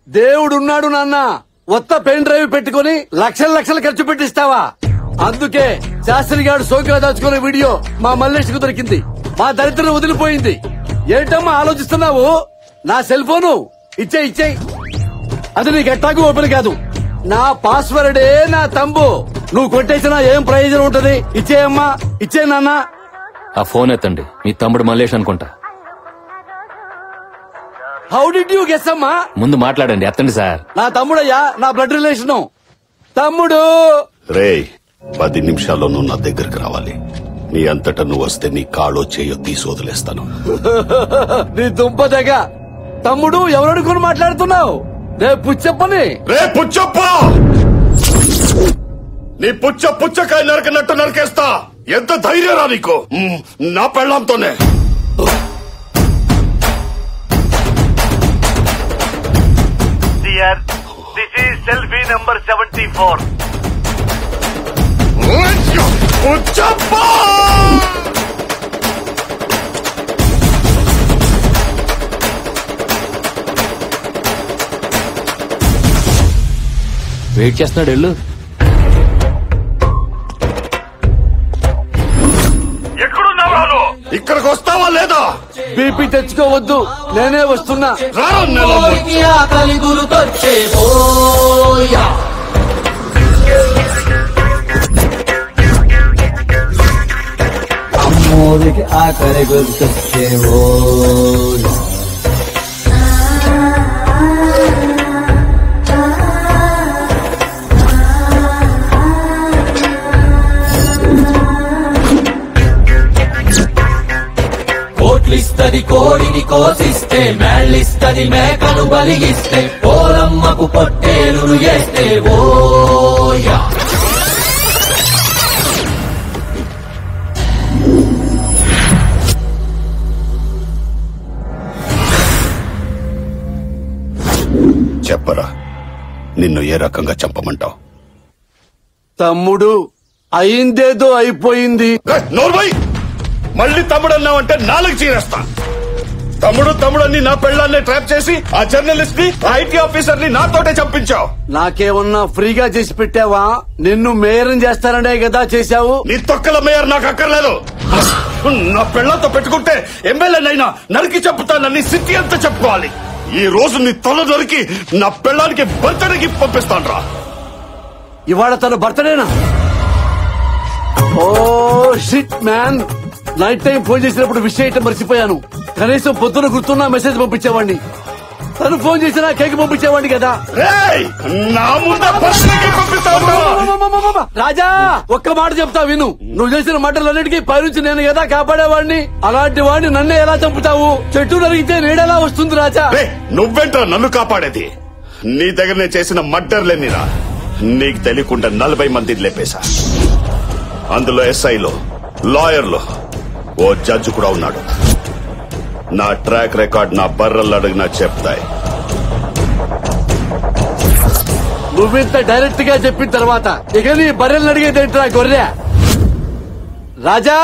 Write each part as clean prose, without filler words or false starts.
దేవుడున్నాడు నాన్న. కొత్త పెన్ డ్రైవ్ పెట్టుకుని లక్షల లక్షలు ఖర్చు పెట్టిస్తావా? అందుకే శాస్త్రి గారు సోకిగా దాచుకునే వీడియో మా మల్లేష్ కు దొరికింది. మా దరిద్రం వదిలిపోయింది. ఏంటమ్మా ఆలోచిస్తున్నావు? నా సెల్ ఫోను ఇచ్చే. అది నీకు ఎట్టాకు ఓపెన్ కాదు. నా పాస్వర్డే నా తంబు. నువ్వు కొట్టేసినా ఏం ప్రయోజనం ఉంటది? ఇచ్చేయమ్మా, ఇచ్చే నాన్న. ఆ ఫోన్ ఎత్తండి. మీ తమ్ముడు మల్లేష్ అనుకుంటా. హౌ డిడ్ యూ గెస్ అమ్మా? ముందు మాట్లాడండి. ఎత్తండి సార్. నా తమ్ముడయ్యా, నా బ్లడ్ రిలేషన్. తమ్ముడు రే 10 నిమిషాల్లో నువ్వు నా దగ్గరికి రావాలి. నీ అంతటా నువ్వు వస్తే నీ కాళ్ళో చేయో తీసి వదిలేస్తాను. నీ దుంప దగ్గ. తమ్ముడు ఎవరనుకుని మాట్లాడుతున్నావు? రేపు చెప్పని. రే పుచ్చప్ప, నీ పుచ్చకాయ నరకనట్టు నరికేస్తా. ఎంత ధైర్యరా నీకు? నా పెళ్ళంతోనే. Dear, this is selfie number 74. Puchappa wait చేస్తున్నాడు. వెళ్ళు. ఎక్కడున్నావు? ఇక్కడికి వస్తావా లేదా? బీపీ తెచ్చుకోవద్దు, నేనే వస్తున్నా. ఆకలి గురుకొచ్చే పోయా. అమ్మోరికి ఆకలి గుర్తొచ్చే పోయా. కోట్లిస్తది కోడిని కోసిస్తే, మేళ్ళిస్తది మేకను బలిగిస్తే, పోలమ్మకు పొట్టేలు చేస్తే ఓయా. చెప్పరా, నిన్ను ఏ రకంగా చంపమంటావు? తమ్ముడు అయిందేదో అయిపోయింది. నోర్మై, మళ్ళీ తమ్ముడు అన్నావంటే నాలుగు చీరేస్తా. తమ్ముడు నా పెళ్ళాన్ని ట్రాప్ చేసి ఆ జర్నలిస్ట్ ని, ఐటీ ఆఫీసర్ ని నాతోటే చంపించావు. నాకేమన్నా ఫ్రీగా చేసి పెట్టావా? నిన్ను మేయరం చేస్తారనే కదా చేశావు. నీ తొక్కల మేయర్ నాకు అక్కర్లేదు. నా పెళ్ళంతో పెట్టుకుంటే ఎమ్మెల్యేనైనా నరికి చెప్పుతానని సిటీ అంతా చెప్పుకోవాలి. ఈ రోజు నీ తల నరికి నా పెళ్ళానికి బర్త్డేకి పంపిస్తాను రా. ఇవాళ తన బర్త్డేనా? Oh shit man. Night time phone చేసినప్పుడు విష్ చేయటం మర్చిపోయాను. కనీసం పొద్దున గుర్తున్నా మెసేజ్ పంపించేవాడిని. తను ఫోన్ చేసినా కేక్ పంపించేవాడిని కదా. నా ముందు బర్త్డేకి పంపిస్తాను. రాజా, ఒక్క మాట చెప్తా విను. నువ్వు చేసిన మాటలన్నిటికీ పైనుంచి నేను కదా కాపాడేవాడిని. అలాంటి వాడిని నన్నే ఎలా చంపుతావు? చెట్టు నరిగితే నీడెలా వస్తుంది రాజా? నువ్వేంట్రా నన్ను కాపాడేది? నీ దగ్గర నేను చేసిన మర్డర్లేనిరా. నీకు తెలియకుండా 40 మందిని లేపేశా. అందులో ఎస్ఐలో, లాయర్లు, ఓ జడ్జి కూడా ఉన్నాడు. నా ట్రాక్ రికార్డ్ నా బర్రలు అడిగినా చెప్తాయి. నువ్వింత డైరెక్ట్ గా చెప్పిన తర్వాత ఇక నీ బర్రెలను అడిగేదేంట్రా గొర్రె? రాజా,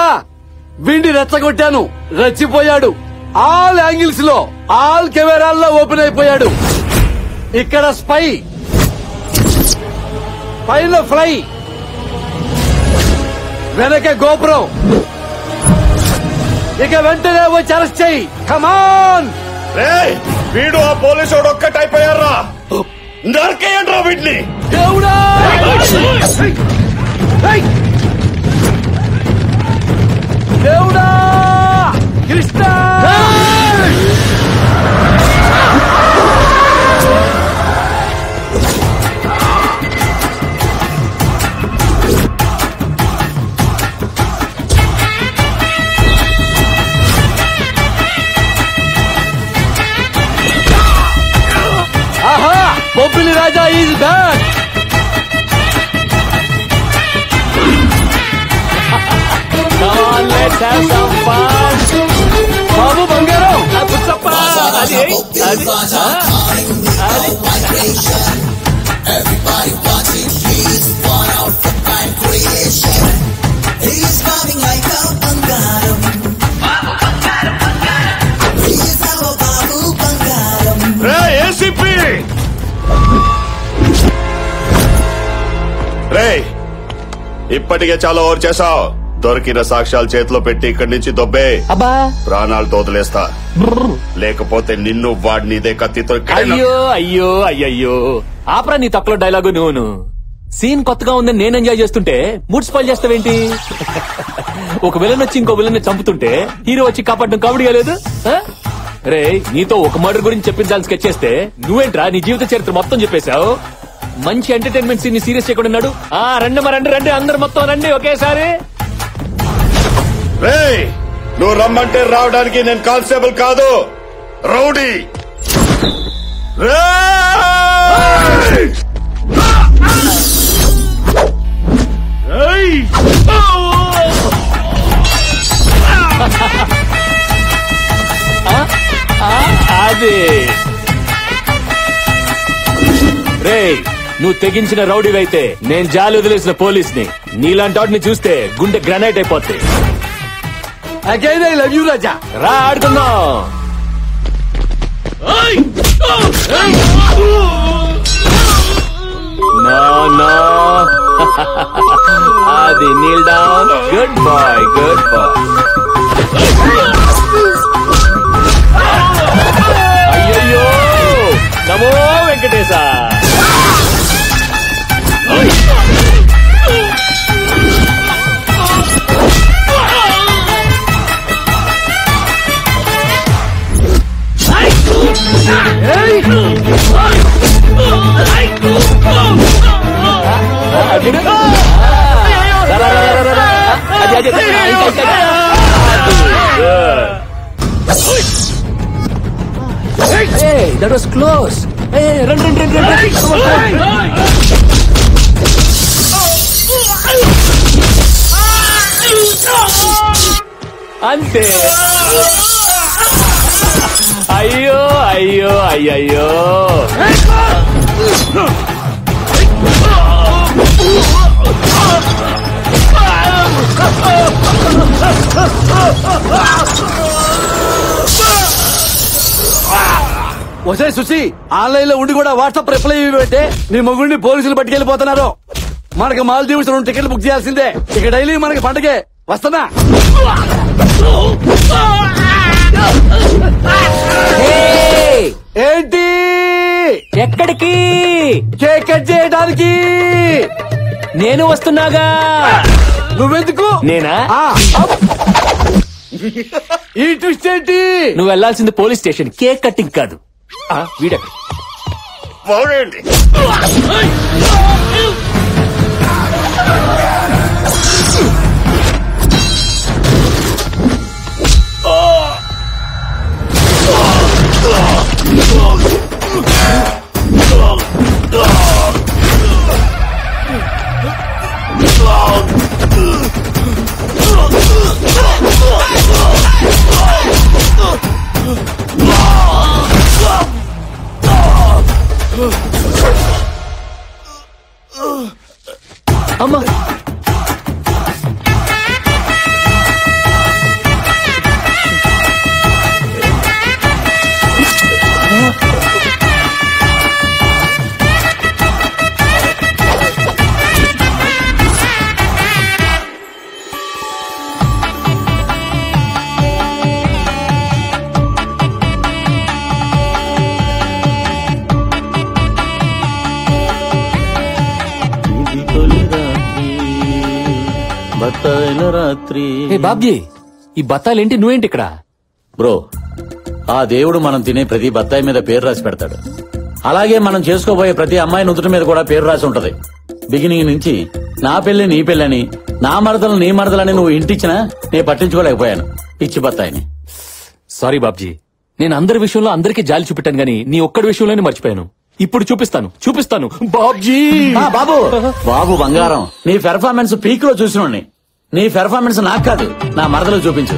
వీడిని రెచ్చగొట్టాను, రెచ్చిపోయాడు. ఆల్ యాంగిల్స్ లో, ఆల్ కెమెరాల్లో ఓపెన్ అయిపోయాడు. ఇక్కడ స్పై, పైన ఫ్లై, వెనక గోపురం. ఇక వెంటనే వచ్చి అరెస్ట్ చెయ్యి. కమాన్. వీడు ఆ పోలీసు ఒక్కటైపోయారా? నరకేయండి రా వీడిని. దేవుడా, దేవుడా, కృష్ణ. ఆహా, బొబ్బిలి రాజా ఈజ్ బ్యాక్. బాబు బంగారం, Everybody watching, he's born out for crime creation. He's coming like a bangaram. He's our Babu Bangaram. ACP, ఇప్పటికే చాలా ఓవర్ చేసావు. దొరికిన సాక్ష్యాలు చేతిలో పెట్టి ఇక్కడి నుంచి దొబ్బే. అబ్బా ప్రాణాలు తోదలేస్తా, లేకపోతే నిన్ను వాడిని ఇదే కత్తితో అయ్యో అయ్యో అయ్యయ్యో ఆపరా నీ తక్కువ డైలాగు. నువ్వు సీన్ కొత్తగా ఉందని నేను ఎంజాయ్ చేస్తుంటే మూడ్ స్పాయిల్ చేస్తావేంటి? ఒక విలన్ వచ్చి ఇంకో విలన్ చంపుతుంటే హీరో వచ్చి కాపాడడం కామెడీగా లేదు? రే నీతో ఒక మర్డర్ గురించి చెప్పించాలని స్కెచ్ చేస్తే నువ్వేంట్రా నీ జీవిత చరిత్ర మొత్తం చెప్పేశావు. మంచి ఎంటర్టైన్మెంట్ సీన్ ని సీరియస్ చేయకుండా ఉన్నాడు. రండి రండి అందరు మొత్తం రండి ఒకేసారి. రేయ్, నువ్వు రమ్మంటే రావడానికి నేను కానిస్టేబుల్ కాదు, రౌడీ. అది రేయ్, నువ్వు తెగించిన రౌడీవైతే నేను జాలి వదిలేసిన పోలీస్ ని. నీలాంటి వాటిని చూస్తే గుండె గ్రానైట్ అయిపోతుంది. అగైన్ ఐ లవ్ యూ రాజా. రా ఆడుకుందాం. No. అది kneel down. Good boy. అయ్యయ్యో నమో Venkatesha. Hey, that was close. Hey, run. అంతే. అయ్యో వసే సుసి, ఆన్లైన్ లో ఉండి కూడా వాట్సాప్ రిప్లై పెట్టే నీ మొగుడిని పోలీసులు పట్టుకెళ్లిపోతున్నారు. మనకి మాల్దీవ్స్ 2 టికెట్లు బుక్ చేయాల్సిందే. ఇక డైలీ మనకి పండగే. వస్తున్నా. ఏంటి? ఎక్కడికి? కేక్ కట్ చేయడానికి. నేను వస్తున్నాగా. నువ్వెందుకు? నేనా? ఈ ట్విస్ట్ ఏంటి? నువ్వు వెళ్లాల్సింది పోలీస్ స్టేషన్, కేక్ కట్టింగ్ కాదు. వీడెక్కడ? అమ్మా రాత్రి. బాబ్జీ, ఈ బత్తాలేంటి? నువ్వేంటి ఇక్కడ? బ్రో, ఆ దేవుడు మనం తినే ప్రతి బత్తాయి మీద పేరు రాసి పెడతాడు. అలాగే మనం చేసుకోబోయే ప్రతి అమ్మాయి నుదుటి మీద కూడా పేరు రాసి ఉంటది. బిగినింగ్ నుంచి నా పెళ్లి నీ పెళ్ళని, నా మరదలు నీ మరదలని నువ్వు ఇంటిచ్చినా నేను పట్టించుకోలేకపోయాను. పిచ్చి బత్తాయిని. సారీ బాబ్జీ, నేను అందరి విషయంలో అందరికీ జాలి చూపెట్టాను గానీ నీ ఒక్కడి విషయంలోనే మర్చిపోయాను. ఇప్పుడు చూపిస్తాను బాబ్జీ. బాబు బంగారం, నీ పెర్ఫార్మెన్స్ పీక్ లో చూసినోడ్ని. నీ పెర్ఫార్మెన్స్ నాకు కాదు, నా మరదలు చూపించు.